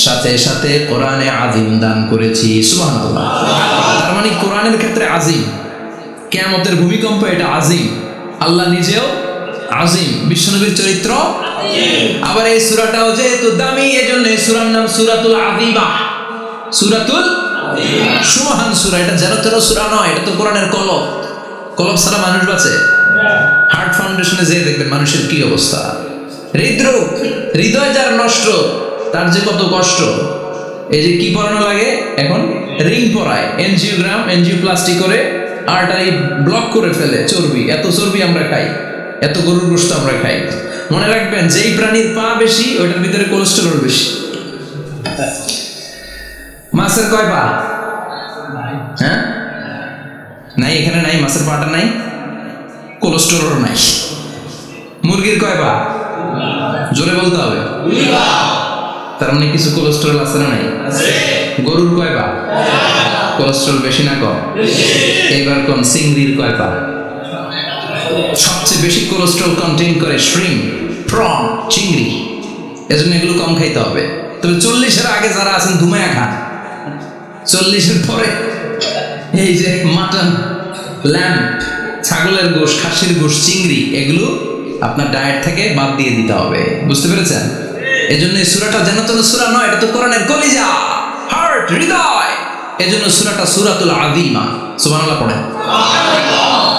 সাথে সাথে কোরআনে আযীম দান করেছি। সুবহানাল্লাহ। তার মানে কোরআনের ক্ষেত্রে আযীম, কিয়ামতের ভূমিকম্প এটা আযীম, আল্লাহ নিজেও আযীম, বিশ্বনবীর চরিত্র আযীম। আবার এই সূরাটাও যেহেতু দামি, এজন্য এই সূরার নাম সূরাতুল আযীমা। সূরাতুল আযীমা, সুমহান সূরা। এটা যেন তেন সূরা নয়, এটা তো কোরআনের কলব। কলব ছাড়া মানুষ বাঁচে? হার্ট ফাউন্ডেশনে যেয়ে দেখবেন মানুষের কি অবস্থা। হৃদরোগ, হৃদয় যার নষ্ট, তার যে কত কষ্ট। এই যে কি পরানো লাগে এখন, রিং পরায়, এনজিওগ্রাম, এনজিওপ্লাস্টি করে আর্টারি ব্লক করে ফেলে। চর্বি, এত চর্বি আমরা খাই, এত গরুর গোশত আমরা খাই। মনে রাখবেন, যেই প্রাণীর পা বেশি ওইটার ভিতরে কোলেস্টেরল বেশি। মাছের কয় পা? হ্যাঁ, নাই, এখানে নাই, মাছের পাটা নাই, কোলেস্টেরল নাই। মুরগির কয় পা? জোরে বলতে হবে। তার মানে কিছু কোলেস্টেরল আছে না নাই? গরুর কয় পা? কোলেস্টেরল বেশি না কম? এইবার কোন চিংড়ির কয় পা? সবচেয়ে বেশি কোলেস্টেরল কন্টেইন করে শ্রিম, প্রন, চিংড়ি। এজন্য এগুলো কম খাইতে হবে। তবে 40-এর আগে যারা আছেন ধুমায়া খান, 40-এর পরে এই যে মাটন, ল্যাম্প, ছাগলের গোশ, খাসির গোশ, চিংড়ি, এগুলো আপনার ডায়েট থেকে বাদ দিয়ে দিতে হবে। বুঝতে পেরেছেন? এজন্য এই সূরাটা যেন তেন সূরা নয়, এটা তো কোরআনের কলিজা, হার্ট, হৃদয়। এজন্য সূরাটা সূরাতুল আযীমা। সুবহানাল্লাহ পড়েন।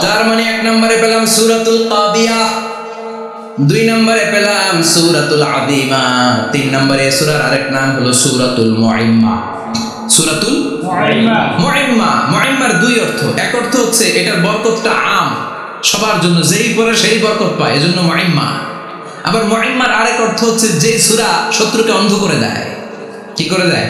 তার মানে 1 নম্বরে পেলাম সূরাতুল কাদিয়াহ, 2 নম্বরে পেলাম সূরাতুল আযীমা, 3 নম্বরে সূরার আরেক নাম হলো সূরাতুল মুইম্মা। সূরাতুল মুইম্মা। মুইম্মার 2 অর্থ। এক অর্থ হচ্ছে এটার বরকতটা আম, সবার জন্য, যেই পড়ে সেই বরকত পায়, এজন্য মুইম্মা। আবার মুইম্মার আরেক অর্থ হচ্ছে যে সূরা শত্রুকে অন্ধ করে দেয়। কি করে দেয়?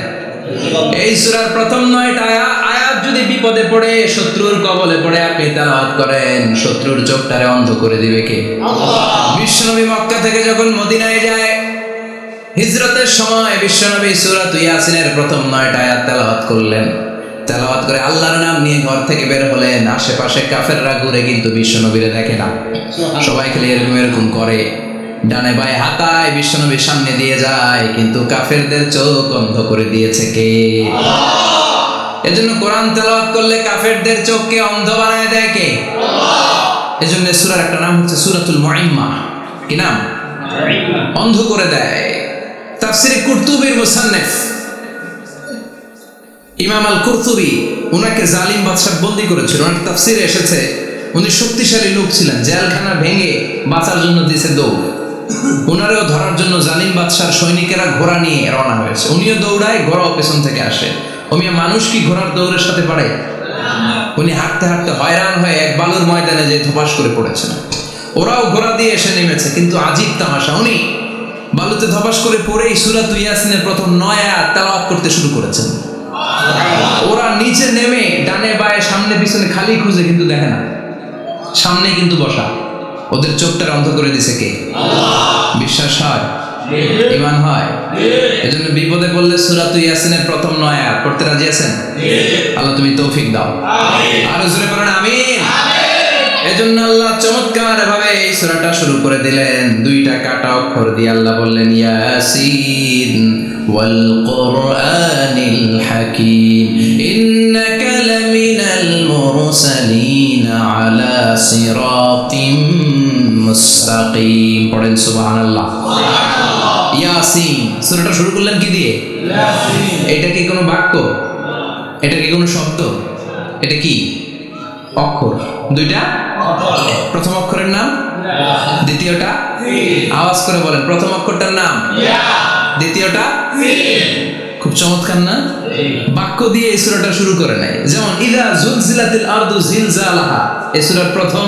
এই সূরার প্রথম 9টা আয়াত যদি বিপদে পড়ে, শত্রুর কবলে পড়ে আপনি তেলাওয়াত করেন, শত্রুর চোখটারে অন্ধ করে দিবে কে? আল্লাহ। বিশ্বনবী মক্কা থেকে যখন মদিনায় যায়, হিজরতের সময় বিশ্বনবী সূরাত ইয়াসিনের প্রথম 9টা আয়াত তেলাওয়াত করলেন। তেলাওয়াত করে আল্লাহর নাম নিয়ে ঘর থেকে বের হলেন। আশেপাশে কাফেররা ঘুরে কিন্তু বিশ্বনবীরে দেখে না, সবাই খালি এরকম এরকম করে, ডানে বায়ে হাতায়, বিশ্বনবীর সামনে দিয়ে যায়, কিন্তু কাফেরদের চোখ অন্ধ করে দিয়েছে কে? আল্লাহ। এজন্য কোরআন তেলাওয়াত করলে কাফেরদের চোখকে অন্ধ বানায় দেয় কে? আল্লাহ। এজন্য সূরার একটা নাম হচ্ছে সূরাতুল মুইম্মা। কি নাম? অন্ধ করে দেয়। তাফসীরে কুরতুবীর মুসান্নিফ ইমাম আল কুরতুবী, উনাকে জালিম বাদশা বন্দী করেছিল। ওনার তাফসীরে এসেছে উনি শক্তিশালী লোক ছিলেন, জেলখানা ভেঙে বাঁচার জন্য দিয়েছে দৌড়। ওনারেও ধরার জন্য জালিম বাদশার সৈনিকেরা ঘোড়া নিয়ে রওনা হয়েছে। উনিও দৌড়ায়, ঘোড়াও পেছন থেকে আসে। ওমিয়া মানুষ কি ঘোড়ার দৌড়ের সাথে পারে? উনি হাঁটতে হাঁটতে হয়রান হয়ে এক বালুর ময়দানে যে ধপাস করে পড়েছেন। ওরাও ঘোড়া দিয়ে এসে নেমেছে, কিন্তু আজীব তামাশা, উনি বালুতে ধপাস করে পড়েই সূরা ইয়াসিনের প্রথম 9 আয়াত তেলাওয়াত করতে শুরু করেছেন। ওরা নিচে নেমে ডানে বায়ে সামনে পিছনে খালি খুঁজে, কিন্তু দেখে না, সামনে কিন্তু বসা। ওদের চোখটা অন্ধ করে দিছে কে? আল্লাহ। বিশ্বাস হয়? ঈমান হয়? এজন্য বিপদে পড়লে সূরা ইয়াসিনের প্রথম 9 আয়াত পড়তে রাজি আছেন? আল্লাহ তুমি তৌফিক দাও। আমিন। আর জোরে পড়েন আমিন। এজন্য আল্লাহ চমৎকার ভাবে এই সূরাটা শুরু করে দিলেন। 2টা কাটা অক্ষর দিয়ে আল্লাহ বললেন ইয়াসিন ওয়াল কুরআনিল হাকীম ইন্নাকা লামিনাল মুরসালিন আলা সিরাতিম মুস্তাকিম। পড়েন সুবহানাল্লাহ। ইয়াসিন সূরাটা শুরু করলেন কি দিয়ে? ইয়াসিন। এটা কি কোনো বাক্য? এটা কি কোনো শব্দ? এটা কি অক্ষর? 2টা প্রথম অক্ষরের নাম, দ্বিতীয়টা আওয়াজ করে বলেন, প্রথম অক্ষরটার নাম, দ্বিতীয়টা। খুব চমৎকার না? বাক্য দিয়ে এই সূরাটা শুরু করে নাই। যেমন ইযা জুলজিলাতিল আরদু জিলজালাহা, এই সূরার প্রথম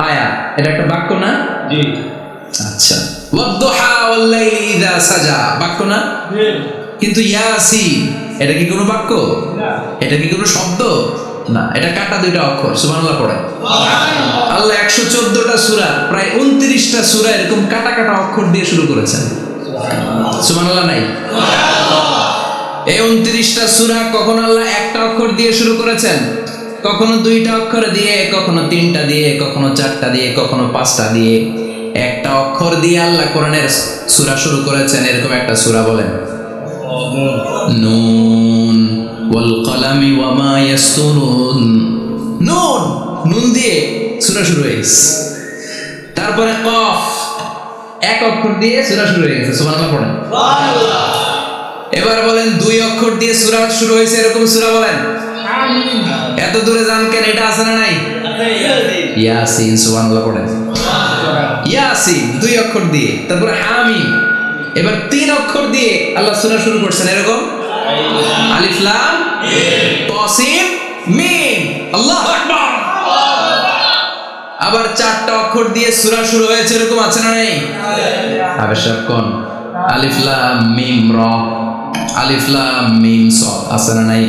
আয়াত, এটা একটা বাক্য না? জি। আচ্ছা। ওয়াদ-দুহা ওয়াল-লাইলি ইযা সাজা, বাক্য না? জি। কিন্তু ইয়াসিন এটা কি কোনো বাক্য? না। এটা কি কোনো শব্দ? না, এটা কাটা 2টা অক্ষর। সুবহানাল্লাহ পড়েন। সুবহানাল্লাহ। আল্লাহ 114টা সূরা, প্রায় 29টা সূরা এরকম কাটা কাটা অক্ষর দিয়ে শুরু করেছেন। সুবহানাল্লাহ। সুবহানাল্লাহ নাই? সুবহানাল্লাহ। এই 29টা সূরা কখন আল্লাহ একটা অক্ষর দিয়ে শুরু করেছেন? কখনো 2টা অক্ষর দিয়ে, কখনো 3টা দিয়ে, কখনো 4টা দিয়ে, কখনো 5টা দিয়ে। একটা অক্ষর দিয়ে আল্লাহ কোরআনের সূরা শুরু করেছেন, এরকম একটা সূরা বলেন। নুন ওয়াল কলামি ওয়া মা ইয়াসতুরুন। নুন, নুন দিয়ে সূরা শুরু হয়েছে। তারপরে কফ, এক অক্ষর দিয়ে সূরা শুরু হয়ে গেছে। সুবহানাল্লাহ পড়েন। এবার বলেন 2 অক্ষর দিয়ে সূরা শুরু হয়েছে, এরকম সূরা বলেন। এত দূরে যান কেন? এটা আছে না নাই? ইয়াসিন। সুবহানাল্লাহ পড়েন। ইয়াসিন 2 অক্ষর দিয়ে। তারপরে হামিম। এবার 3 অক্ষর দিয়ে আল্লাহ সূরা শুরু করছেন, এরকম আলিফ লাম তা সিন মিম। আল্লাহু আকবার। আবার 4টা অক্ষর দিয়ে সূরা শুরু হয়েছে, এরকম আছে না নাই? আবেশক কোন? আলিফ লাম মিম র, আলিফ লাম মিম সাদ, আছে না নাই?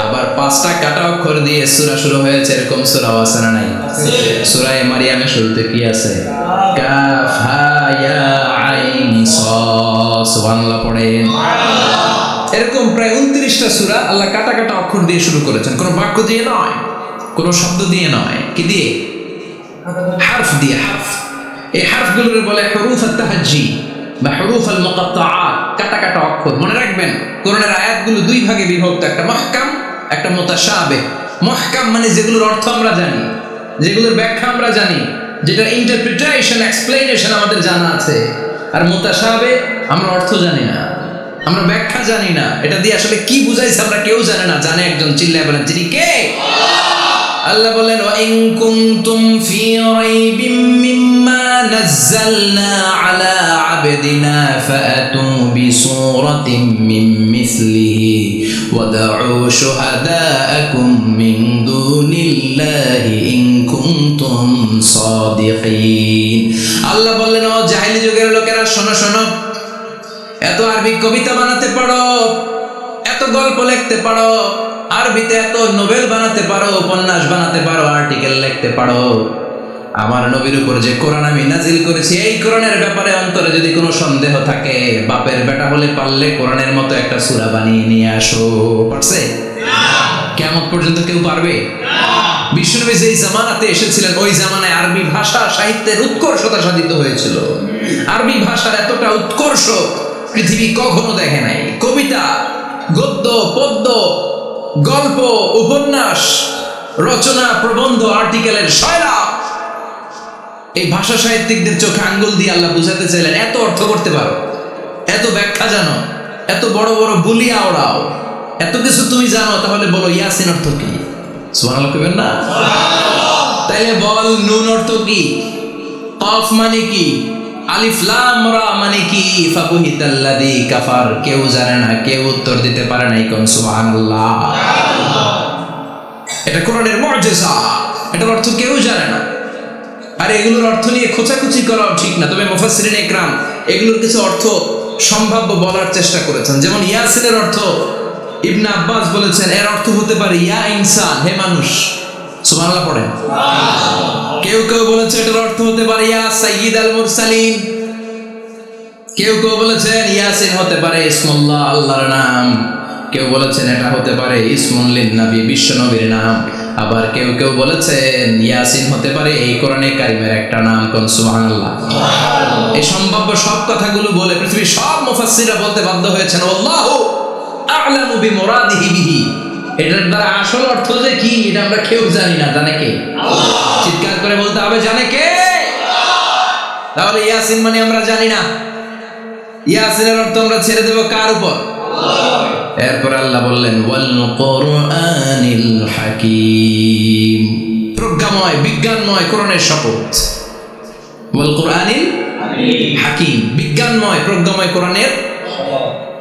আবার 5টা কাটা অক্ষর দিয়ে সূরা শুরু হয়েছে, এরকম সূরাও আছে না নাই? সূরা মারিয়ামের শুরুতে কি আছে? কাফ হা ইয়া আইন সাদ। সুবহানাল্লাহ পড়েন। এরকম প্রায় 29টা সূরা আল্লাহ কাটা কাটা অক্ষর দিয়ে শুরু করেছেন, কোনো বাক্য দিয়ে নয়, কোনো শব্দ দিয়ে নয়। কি দিয়ে? হারফ দিয়ে। হারফ, এই হারফগুলোর বলে হুরুফ আত-তাহাজ্জি বা হুরুফ আল-মুকাত্তাআত, কাটা কাটা অক্ষর। মনে রাখবেন কোরআনের আয়াতগুলো 2 ভাগে বিভক্ত, একটা মুহকাম, একটা মুতাশাবিহ। মুহকাম মানে যেগুলোর অর্থ আমরা জানি, যেগুলোর ব্যাখ্যা আমরা জানি, যেটা ইন্টারপ্রিটেশন, এক্সপ্লেনেশন আমাদের জানা আছে। আর মুতাশাবিহ আমরা অর্থ জানি না, আমরা ব্যাখ্যা জানি না, এটা দিয়ে আসলে কি বুঝাইছে আমরা কেউ জানে না। জানে একজন, চিল্লায় বলেন তিনি কে? আল্লাহ বলেন ওয়া ইন কুনতুম ফি রাইবিম মিম্মা নাযালনা আলা আবদিনা ফাআতু বিসূরাতিন মিন মিসলিহি ওয়া দাউ শুহাদাআকুম মিন দুনিল্লাহি ইন কুনতুম সাদিকিন। আল্লাহ বলেন ও জাহেলি যুগের লোকেরা, শোনো শোনো, এত আরবি কবিতা বানাতে পারো, এত গল্প লিখতে পারো, আরবিতে এত নোবেল বানাতে পারো, উপন্যাস বানাতে পারো, আর্টিকেল লিখতে পারো, আমার নবীর উপর যে কোরআন আমি নাজিল করেছি, এই কোরআনের ব্যাপারে অন্তরে যদি কোনো সন্দেহ থাকে, বাপের বেটা হলে পারলে কোরআনের মতো একটা সূরা বানিয়ে নিয়ে আসো। পারছে? কিয়ামত পর্যন্ত কেউ পারবে? বিশ্বনবী যেই জামানাতে এসেছিলেন, ওই জামানায় আরবি ভাষা সাহিত্যের উৎকর্ষতা সাধিত হয়েছিল। আরবি ভাষার এতটা উৎকর্ষ পৃথিবী কখনো দেখে নাই। কবিতা, গদ্য, পদ্য, গল্প, উপন্যাস, রচনা, প্রবন্ধ, আর্টিকেলের শয়লা। এই ভাষা সাহিত্যিকদের চোখে আঙ্গুল দিয়ে আল্লাহ বুঝাতে চাইলেন, এত অর্থ করতে পারো, এত ব্যাখ্যা জানো, এত বড় বড় বুলিয়া ওড়াও, এত কিছু তুমি জানো, তাহলে বলো ইয়াসিন অর্থ কি? সুবহানাল্লাহ কইবেন না? তাইলে বল নুন অর্থ কি? কফ মানে কি? আলিফ লাম রা মানে কি? ফাবুহিতাল্লাযী কাফার। কেউ জানে না, কেউ উত্তর দিতে পারে নাই। কোন সুবহানাল্লাহ। এটা কোরআনের মুআজিজা, এটার অর্থ কেউ জানে না। আর এগুলোর অর্থ নিয়ে খোঁচাখুচি করাও ঠিক না, তবে মুফাসসিরিন ইকরাম এগুলোর কিছু অর্থ সম্ভাব্য বলার চেষ্টা করেছেন। যেমন ইয়াসিনের অর্থ ইবনে আব্বাস বলেছেন, এর অর্থ হতে পারে ইয়া ইনসান, হে মানুষ। সুবহানাল্লাহ পড়েন। কেউ কেউ বলেছে এটার অর্থ হতে পারে ইয়া সাইয়্যিদ আল মুরসালিন। কেউ কেউ বলেছেন ইয়াসিন হতে পারে ইসমুল্লাহ, আল্লাহর নাম। কেউ বলেছেন এটা হতে পারে ইসমুন লিন নবী, বিশ্ব নবীর নাম। আবার কেউ কেউ বলেছেন ইয়াসিন হতে পারে এই কোরআনে কারিমের একটা নাম। কোন সুবহানাল্লাহ। এই সম্ভাব্য সব কথাগুলো বলে পৃথিবীর সব মুফাসসিররা বলতে বাধ্য হয়েছেন আল্লাহু আ'লামু বিমুরাদিহি বিহি। এটার দ্বারা আসল অর্থ যে কি এটা আমরা কেউ জানি না। জানে কে? আল্লাহ। চিৎকার করে বলতে হবে, জানে কে? আল্লাহ। তাহলে ইয়াসিন মানে আমরা জানি না। ইয়াসিনের অর্থ আমরা ছেড়ে দেব কার উপর? আল্লাহ। এরপর আল্লাহ বললেন ওয়াল কুরআনিল হাকীম, প্রজ্ঞাময়, বিজ্ঞানময় কোরআনের শপথ। ওয়াল কুরআনিল হাকীম, বিজ্ঞানময়, প্রজ্ঞাময় কোরআনের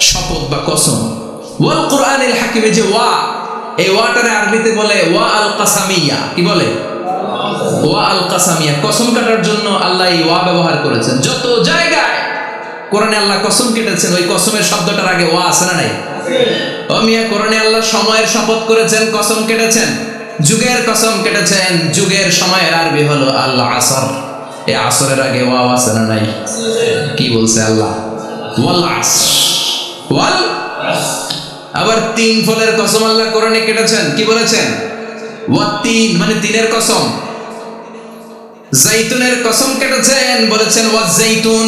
শপথ বা কসম। ওয়াল কুরআনিল হাকীম, যে ওয়া, এই ওয়াটারে আরবিতে বলে ওয়া আল কাসামিয়া। কি বলে? ওয়া আল কাসামিয়া, কসম কাটার জন্য আল্লাহ এই ওয়া ব্যবহার করেছেন। যত জায়গায় কোরআনে আল্লাহ কসম কেটেছেন, ওই কসমের শব্দটার আগে ওয়া আছে না নাই? ও মিয়া, কোরআনে আল্লাহ সময়ের শপথ করেছেন, কসম কেটেছেন, যুগের কসম কেটেছেন। যুগের সময়ের আরবি হলো আল আসর। এই আসরের আগে ওয়া আছে না নাই? কি বলছে আল্লাহ? ওয়াল আসর, ওয়াল। আবার 3 ফলের কসম আল্লাহ কোরআনে কেটেছেন। কি বলেছেন? ওয়াতিন মানে তিনের কসম, জাইতুনের কসম কেটেছেন বলেছেন ওয়াজাইতুন,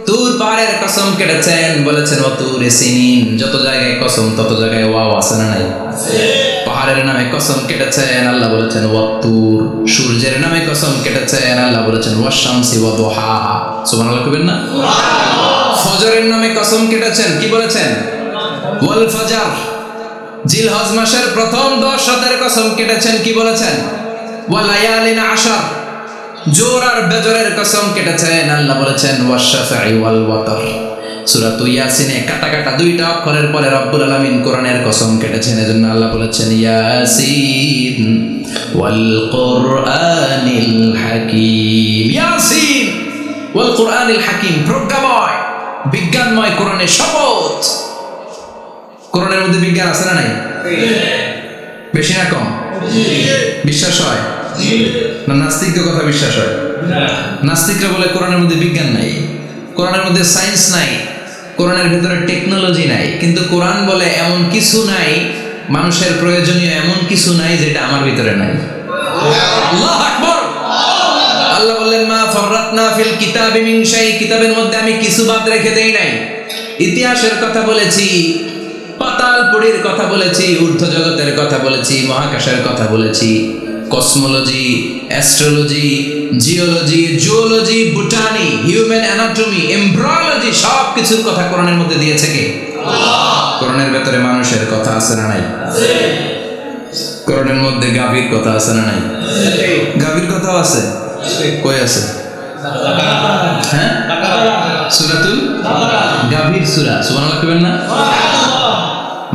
তুর পাহাড়ের কসম কেটেছেন বলেছেন ওয়াতুরে সিনিন। যত জায়গায় কসম তত জায়গায় ওয়াও আছে না নাই? পাহাড়ের নামে কসম কেটেছেন আল্লাহ বলেছেন ওয়াতুর। সূর্যের নামে কসম কেটেছেন আল্লাহ বলেছেন ওয়াশ-শামসি ওয়া দুহাহা। সুবহানাল্লাহ কইবেন না? ফজরের নামে কসম কেটেছেন, কি বলেছেন? ওয়াল ফজর। জিলহজ মাসের প্রথম 10 রাতের কসম কেটেছেন, কি বলেছেন? ওয়া লায়ালিন আশর। জোর আর বেজরের কসম কেটেছেন আল্লাহ বলেছেন ওয়াশ-শাফঈ ওয়াল ওয়াতর। সূরা ইয়াসিনে কাটা কাটা দুইটা অক্ষরের পরে রব্বুল আলামিন কোরআনের কসম কেটেছেন, এজন্য আল্লাহ বলেছেন ইয়াসিন ওয়াল কুরআনিল হাকীম। ইয়াসিন ওয়াল কুরআনিল হাকীম, প্রজ্ঞাময় বিজ্ঞানময় কোরআনের শপথ। কোরআনের মধ্যে বিজ্ঞান আছে না নাই? বেশি না কম? বিশ্বাস হয় না? নাস্তিকদের কথা বিশ্বাস হয়? নাস্তিকরা বলে কোরআনের মধ্যে বিজ্ঞান নাই, কোরআনের মধ্যে সায়েন্স নাই, কোরআনের ভিতরে টেকনোলজি নাই। কিন্তু কোরআন বলে এমন কিছু নাই, মানুষের প্রয়োজনীয় এমন কিছু নাই যেটা আমার ভিতরে নাই। আল্লাহু আকবার। আল্লাহ বললেন মা ফাররাতনা ফিল কিতাবি মিন শাই, কিতাবের মধ্যে আমি কিছু বাদ রেখে দেই নাই। ইতিহাসের কথা বলেছি, পাতালপুরীর কথা বলেছি, ঊর্ধ্ব জগতের কথা বলেছি, মহাকাশের কথা বলেছি, cosmology, astrology, geology, zoology, botany, human anatomy, embryology, সব কিছুর কথা কোরআনের মধ্যে দিয়েছে কে? আল্লাহ। কোরআনের ভেতরে মানুষের কথা আছে না নাই? আছে। কোরআনের মধ্যে গাভীর কথা আছে না নাই? আছে। গাভীর কথাও আছে? কই আছে? হ্যাঁ, সূরাতুল গাভীর সূরা। সুবহানাল্লাহ কইবেন না?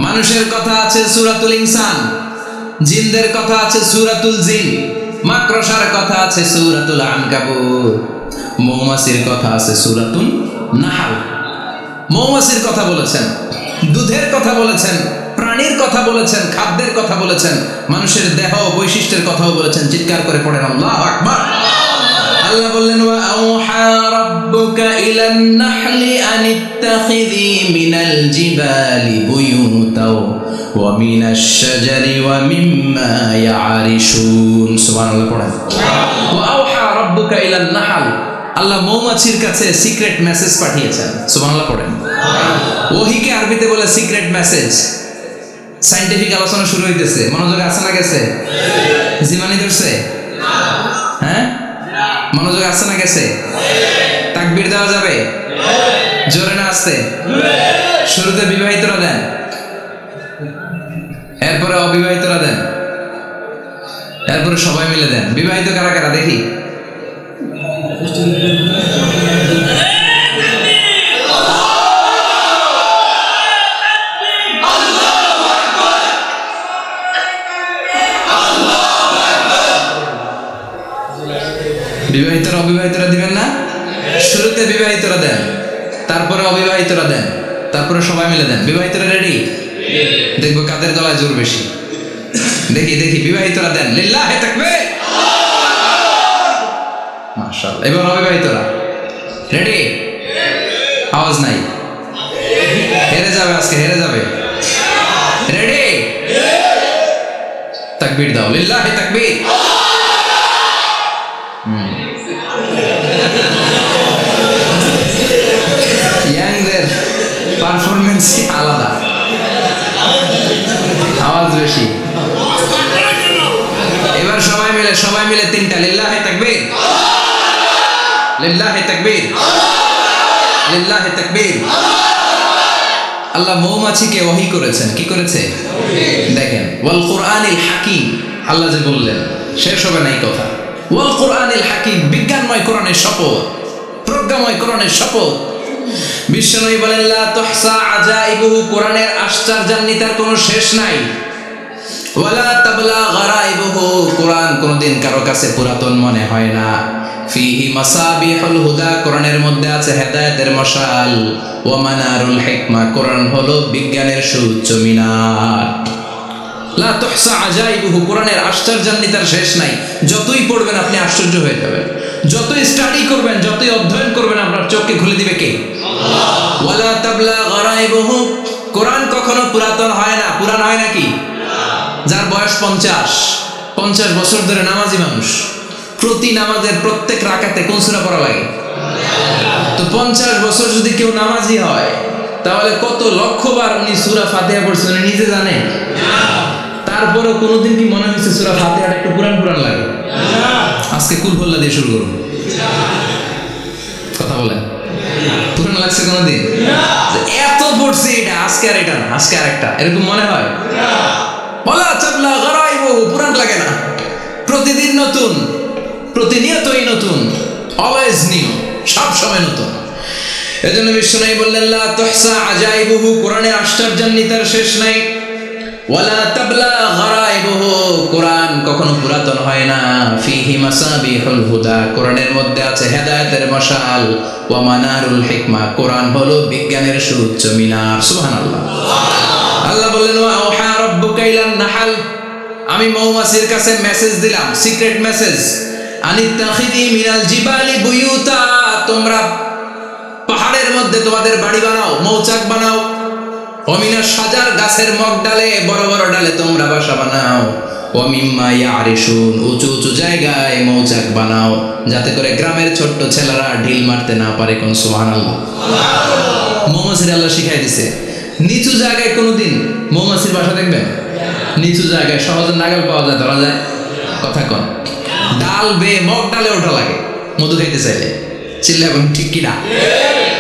মানুষের কথা আছে সূরাতুল ইনসান, জিনদের কথা আছে সূরাতুল জিন, মাকড়সার কথা আছে সূরাতুল আনকাবুত, মৌমাছির কথা আছে সূরাতুন নাহল। মৌমাছির কথা বলেছেন, দুধের কথা বলেছেন, প্রাণীর কথা বলেছেন, খাদ্যের কথা বলেছেন, মানুষের দেহ বৈশিষ্ট্যের কথাও বলেছেন। চিৎকার করে পড়েন আল্লাহু আকবার। আল্লাহ বললেন ওয়া আওহা রাব্বুকা ইলান নাহলি আনিত্তাখিযি মিনাল জিবালি বুয়ুতাও ওয়া মিনাশ শাজারি ওয়া মিম্মা ইয়ারিশুন। সুবহানাল্লাহ পড়েন। ওয়া আওহা রাব্বুকা ইলান নাহল, আল্লাহ মৌমাছির কাছে সিক্রেট মেসেজ পাঠিয়েছেন। সুবহানাল্লাহ পড়েন। ওহীকে আরবিতে বলে সিক্রেট মেসেজ। সায়েন্টিফিক আলোচনা শুরু হইতেছে, মনোযোগ আছে না গেছে? জিমানি ধরছে? হ্যাঁ, মনোযোগ আছে না গেছে? তাকবীর দেওয়া যাবে? জোরে না আসতে? শুরুতে বিবাহিতরা দেন, এরপরে অবিবাহিতরা দেন, এরপরে সবাই মিলে দেন। বিবাহিত কারা কারা দেখি? বিবাহিতরা অবিবাহিতরা দিবেন না? শুরুতে বিবাহিতরা দেন, তারপরে অবিবাহিতরা দেন, তারপরে সবাই মিলে দেন। বিবাহিতরা রেডি? দেখবো কাদের গলায় জোর বেশি। দেখি দেখি, বিবাহিতরা দেন। লিল্লাহি তাকবীর। মাশাআল্লাহ। এবার অবিবাহিতরা রেডি? আওয়াজ নাই, হেরে যাবে আজকে, হেরে যাবে। রেডি? তাকবীর দাও। লিল্লাহি তাকবীর। ইয়াংদের পারফরমেন্সই আলাদা, আওয়াজ বেশি। এবার সবাই মিলে তিনটা। লিল্লাহি তাকবীর, লিল্লাহি তাকবীর, লিল্লাহি তাকবীর। আল্লাহ মৌমাছিকে ওহী করেছেন। কি করেছে? দেখেন, ওয়াল কুরআনিল হাকীম, আল্লাহ যে বললেন শেষ হবে না এই কথা। ওয়াল কুরআনিল হাকীম, বিজ্ঞানময় কোরআনের শপথ, প্রজ্ঞাময় কোরআনের শপথ। বিশ্বনবী বলেন লা তুহসা আজাইবুহু, কোরআনের আশ্চর্যান্বিতার কোনো শেষ নাই। ওয়ালা তাবলা গারাইবুহু, কোরআন কোনদিন কারো কাছে পুরাতন মনে হয় না। ফিহি মাসাবিহুল হুদা, কোরআনের মধ্যে আছে হেদায়েতের মশাল। ওয়া মানারুল হিকমা, কোরআন হলো বিজ্ঞানের সুউচ্চ মিনার। লা তুহসা আজাইবুহু, কোরআনের আশ্চর্যান্বিতার শেষ নাই। যতই পড়বেন আপনি আশ্চর্য হয়ে যাবেন, যতই স্টাডি করবেন, যতই অধ্যয়ন করবেন, আপনার চোখকে খুলে দিবে কে? আল্লাহ। ওয়ালা তাবলা গারাইবুহু, কোরআন কখনো পুরাতন হয় না। পুরান হয় নাকি? যার বয়স 50 50 বছর ধরে নামাজি মানুষ, প্রতি নামাজের প্রত্যেক রাকাতে কোন সূরা পড়া লাগে? তো 50 বছর যদি কেউ নামাজি হয়, তাহলে কত লক্ষবার উনি সূরা ফাতিহা পড়ছেন উনি নিজে জানে? তারপরেও কোনোদিন কি মনে হয়েছে সূরা ফাতিহাটা একটু পুরান পুরান লাগে? আজকে কুল হল্লা দিয়ে শুরু করুন, কথা বলেন। পুরান লাগছে কোনোদিন? এত পড়ছি এটা, আজকে আর এটা না, আজকে আর একটা, এরকম মনে হয়? বলা চাবলা গরাইবু, পুরান লাগে না। প্রতিদিন নতুন, প্রতিনিয়তই নতুন, অলওয়েজ নিউ, সব সময় নতুন। এজন্য বিশ্বনবী বললেন লা তুহসা আজাইবুহু, কোরআনের আশ্চর্যান্বিতার শেষ নাই। ওয়ালা তাবলা গরাইবুহু, কোরআন কখনো পুরাতন হয় না। ফিহি মাসাবিহুল হুদা, কোরআনের মধ্যে আছে হেদায়েতের মশাল। ওয়া মানারুল হিকমা, কোরআন হলো বিজ্ঞানের সুউচ্চ মিনার। সুবহানাল্লাহ। আল্লাহ বললেন ওয়া আওহা রাব্বুকা ইলান নাহাল, আমি মৌমাছির কাছে মেসেজ দিলাম, সিক্রেট মেসেজ। আনিত্তাখিদি মিনাল জিবালি বুয়ুতা, তোমরা পাহাড়ের মধ্যে তোমাদের বাড়ি বানাও, মৌচাক বানাও। অমিনা সাজার, গাছের মগ ডালে, বড় বড় ডালে তোমরা বাসা বানাও। অমিম্মা ইয়ারিশুন, উঁচু উঁচু জায়গায় মৌচাক বানাও, যাতে করে গ্রামের ছোট্ট ছেলেরা ঢিল মারতে না পারে। কোন সুবহানাল্লাহ। মৌমাছির আল্লাহ শিখাই দিছে। নিচু জায়গায় কোনোদিন মৌমাছির বাসা দেখবেন? নিচু জায়গায় সহজে নাগাল পাওয়া যায়, ধরা যায়। কথা কন, ডাল বেয়ে মগ ডালে ওঠা লাগে মধু খাইতে চাইলে। চিল্লা এবং ঠিক কিনা?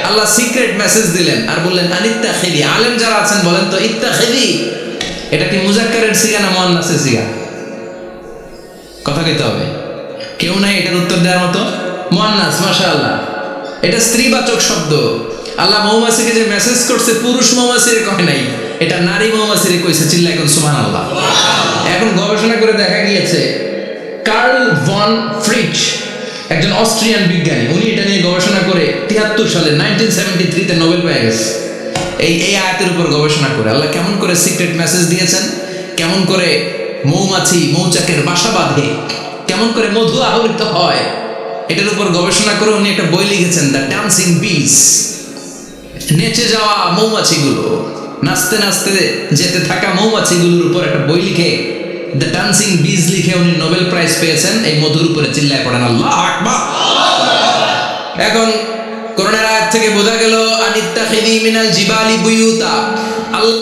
আল্লাহ সিক্রেট মেসেজ দিলেন আর বললেন আনিত্তাখিদি। আলেম যারা আছেন বলেন তো, ইত্তাখিদি এটা কি মুজাক্কারের সিগা না মুয়ান্নাসের সিগা? কথা কইতে হবে, কেউ নাই এটার উত্তর দেওয়ার মতো। মুয়ান্নাস, মাশাআল্লাহ, এটা স্ত্রীবাচক শব্দ। আল্লাহ মৌমাছিকে যে মেসেজ করছে পুরুষ মৌমাছিরে কয় নাই, এটা নারী মৌমাছিরে কইছে। চিল্লা এখন সুবহানাল্লাহ। এখন গবেষণা করে দেখা গিয়েছে, কার্ল ভন ফ্রিচ একজন অস্ট্রিয়ান বিজ্ঞানী, উনি এটা নিয়ে গবেষণা করে 73 সালে 1973 নোবেল পেয়ে গেছে। এই আয়াতের উপর গবেষণা করে আল্লাহ কেমন করে সিক্রেট মেসেজ দিয়েছেন, কেমন করে মৌমাছি মৌচাকের বাসা বাঁধে, কেমন করে মধু আহরিত হয়, এটার উপর গবেষণা করে উনি একটা বই লিখেছেন, দ্য ডান্সিং বিজ। নেচে যাওয়া মৌমাছিগুলো, নাচতে নাচতে যেতে থাকা মৌমাছিগুলোর উপর একটা বই লিখে, দ্য ডান্সিং বিজ লিখে উনি নোবেল প্রাইজ পেয়েছেন এই মধুর উপরে। চিল্লায় পড়েন আল্লাহু আকবার। এখন কোরআনের আয়াত থেকে বোঝা গেল আনিত্তাখিদি মিনাল জিবালি বুয়ুতা, আল্লাহ